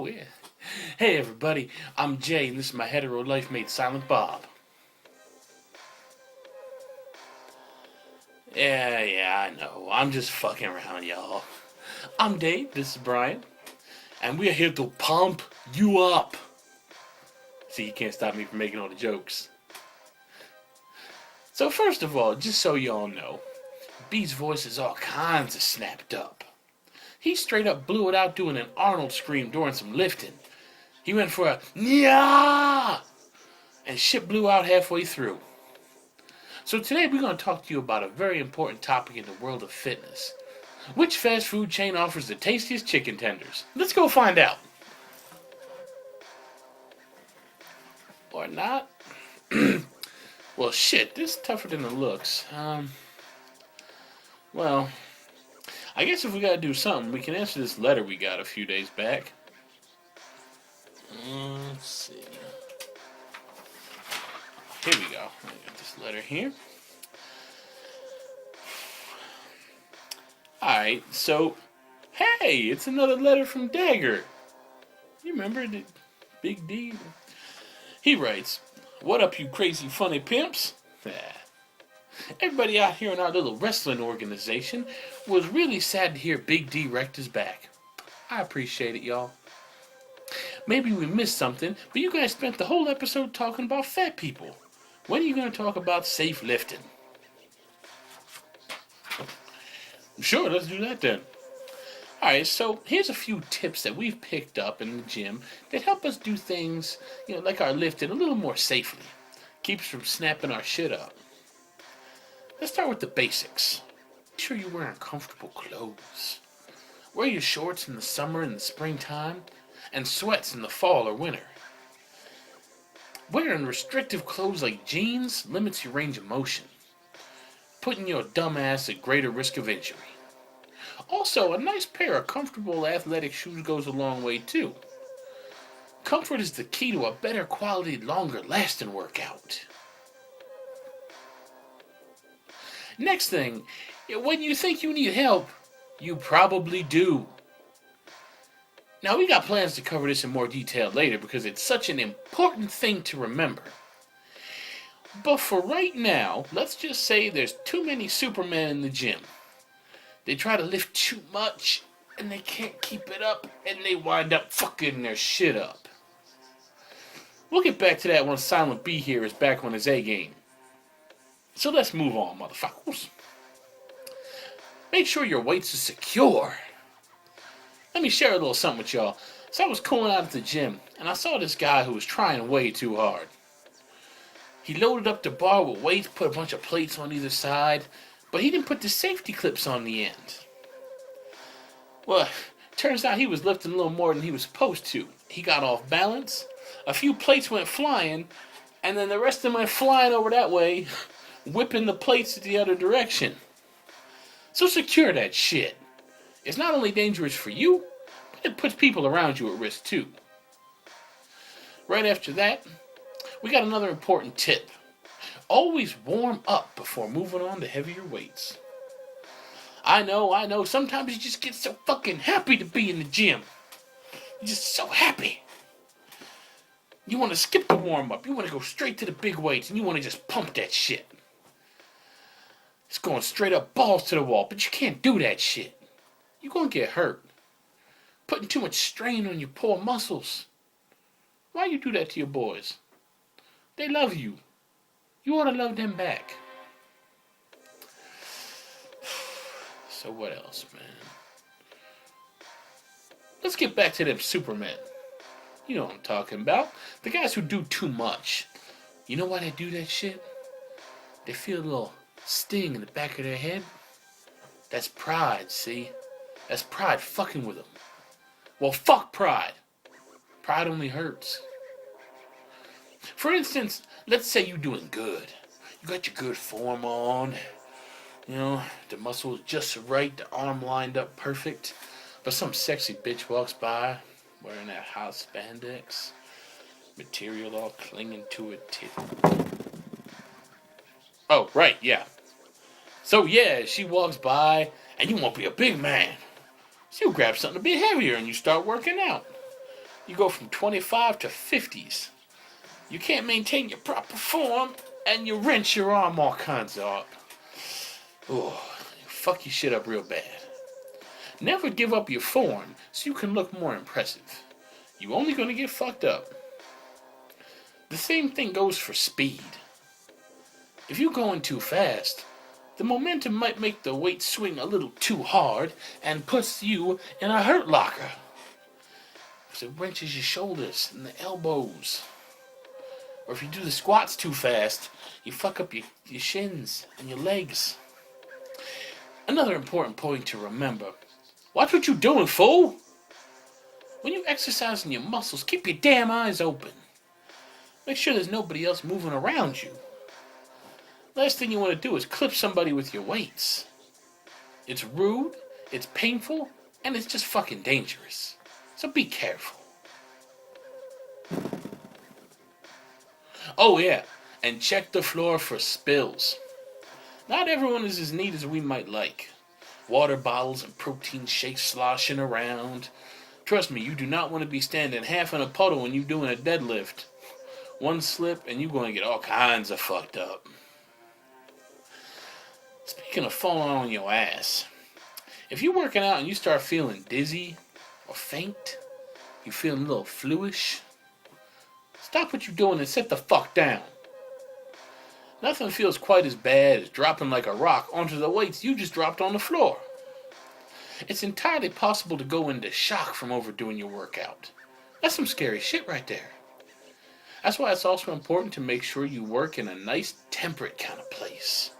Oh, yeah. Hey, everybody. I'm Jay, and this is my hetero life mate, Silent Bob. Yeah, I know. I'm just fucking around, y'all. I'm Dave, this is Brian, and we're here to pump you up. See, you can't stop me from making all the jokes. So, first of all, just so y'all know, B's voice is all kinds of snapped up. He straight up blew it out doing an Arnold scream during some lifting. He went for a "Nyah!" and shit blew out halfway through. So today we're going to talk to you about a very important topic in the world of fitness. Which fast food chain offers the tastiest chicken tenders? Let's go find out. Or not? Well, shit, this is tougher than it looks. Well, I guess if we gotta do something, we can answer this letter we got a few days back. Let's see. Here we go. I got this letter here. Alright, so, hey, it's another letter from Dagger. You remember the Big D? He writes, "What up, you crazy funny pimps?" Everybody out here in our little wrestling organization was really sad to hear Big D wrecked his back. I appreciate it, y'all. Maybe we missed something, but you guys spent the whole episode talking about fat people. When are you going to talk about safe lifting? Sure, let's do that then. Alright, so here's a few tips that we've picked up in the gym that help us do things, like our lifting a little more safely. Keeps from snapping our shit up. Let's start with the basics. Make sure you're wearing comfortable clothes. Wear your shorts in the summer and the springtime, and sweats in the fall or winter. Wearing restrictive clothes like jeans limits your range of motion, putting your dumb ass at greater risk of injury. Also, a nice pair of comfortable athletic shoes goes a long way too. Comfort is the key to a better quality, longer lasting workout. Next thing, when you think you need help, you probably do. Now, we got plans to cover this in more detail later because it's such an important thing to remember. But for right now, let's just say there's too many Supermen in the gym. They try to lift too much, and they can't keep it up, and they wind up fucking their shit up. We'll get back to that when Silent B here is back on his A game. So let's move on, motherfuckers. Make sure your weights are secure. Let me share a little something with y'all. So I was cooling out at the gym, and I saw this guy who was trying way too hard. He loaded up the bar with weights, put a bunch of plates on either side, but he didn't put the safety clips on the end. Well, turns out he was lifting a little more than he was supposed to. He got off balance, a few plates went flying, and then the rest of them went flying over that way, whipping the plates the other direction. So secure that shit. It's not only dangerous for you, but it puts people around you at risk too. Right after that, we got another important tip. Always warm up before moving on to heavier weights. I know, sometimes you just get so fucking happy to be in the gym. You're just so happy. You want to skip the warm up, you want to go straight to the big weights, and you want to just pump that shit. It's going straight up balls to the wall, but you can't do that shit. You're going to get hurt. Putting too much strain on your poor muscles. Why you do that to your boys? They love you. You ought to love them back. So what else, man? Let's get back to them Supermen. You know what I'm talking about. The guys who do too much. You know why they do that shit? They feel a little sting in the back of their head. That's pride, see? That's pride fucking with them. Well, fuck pride. Pride only hurts. For instance, let's say you're doing good. You got your good form on. The muscles just right, the arm lined up perfect. But some sexy bitch walks by wearing that hot spandex. Material all clinging to her tit. Oh, right, yeah. So yeah, she walks by and you want to be a big man. So you grab something a bit heavier and you start working out. You go from 25 to 50s. You can't maintain your proper form, and you wrench your arm all kinds of up. Oh, fuck your shit up real bad. Never give up your form so you can look more impressive. You only gonna get fucked up. The same thing goes for speed. If you're going too fast, the momentum might make the weight swing a little too hard and puts you in a hurt locker. Because it wrenches your shoulders and the elbows. Or if you do the squats too fast, you fuck up your shins and your legs. Another important point to remember. Watch what you're doing, fool! When you're exercising your muscles, keep your damn eyes open. Make sure there's nobody else moving around you. Last thing you want to do is clip somebody with your weights. It's rude, it's painful, and it's just fucking dangerous. So be careful. Oh yeah, and check the floor for spills. Not everyone is as neat as we might like. Water bottles and protein shakes sloshing around. Trust me, you do not want to be standing half in a puddle when you're doing a deadlift. One slip and you're going to get all kinds of fucked up. Speaking of falling on your ass, if you're working out and you start feeling dizzy or faint, you feeling a little fluish, stop what you're doing and sit the fuck down. Nothing feels quite as bad as dropping like a rock onto the weights you just dropped on the floor. It's entirely possible to go into shock from overdoing your workout. That's some scary shit right there. That's why it's also important to make sure you work in a nice, temperate kind of place.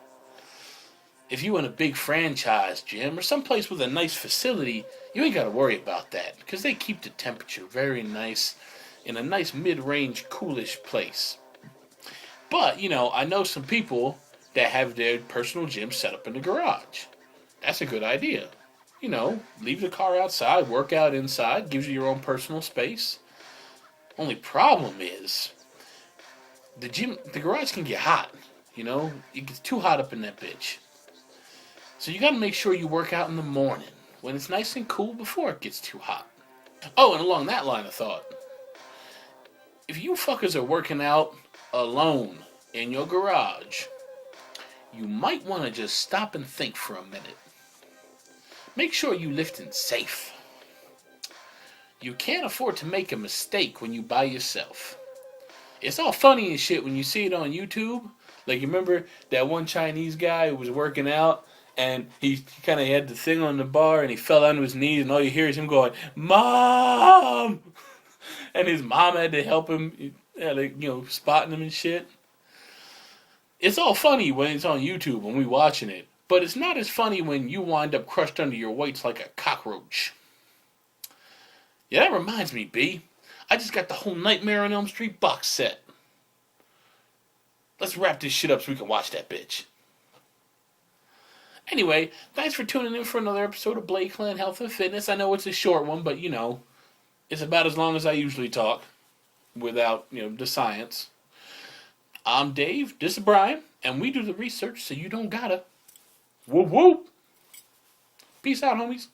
If you're in a big franchise gym or someplace with a nice facility, you ain't got to worry about that because they keep the temperature very nice in a nice mid-range, coolish place. But, I know some people that have their personal gym set up in the garage. That's a good idea. Leave the car outside, work out inside, gives you your own personal space. Only problem is, the garage can get hot. It gets too hot up in that bitch. So you got to make sure you work out in the morning when it's nice and cool before it gets too hot. Oh, and along that line of thought, if you fuckers are working out alone in your garage, you might want to just stop and think for a minute. Make sure you lifting safe. You can't afford to make a mistake when you by yourself. It's all funny and shit when you see it on YouTube. Like, you remember that one Chinese guy who was working out and he kind of had the thing on the bar and he fell onto his knees and all you hear is him going, "Mom!" And his mom had to help him, spotting him and shit. It's all funny when it's on YouTube when we watching it, but it's not as funny when you wind up crushed under your weights like a cockroach. Yeah, that reminds me, B. I just got the whole Nightmare on Elm Street box set. Let's wrap this shit up so we can watch that bitch. Anyway, thanks for tuning in for another episode of Blade Clan Health and Fitness. I know it's a short one, but it's about as long as I usually talk without, the science. I'm Dave, this is Brian, and we do the research so you don't gotta. Whoop whoop. Peace out, homies.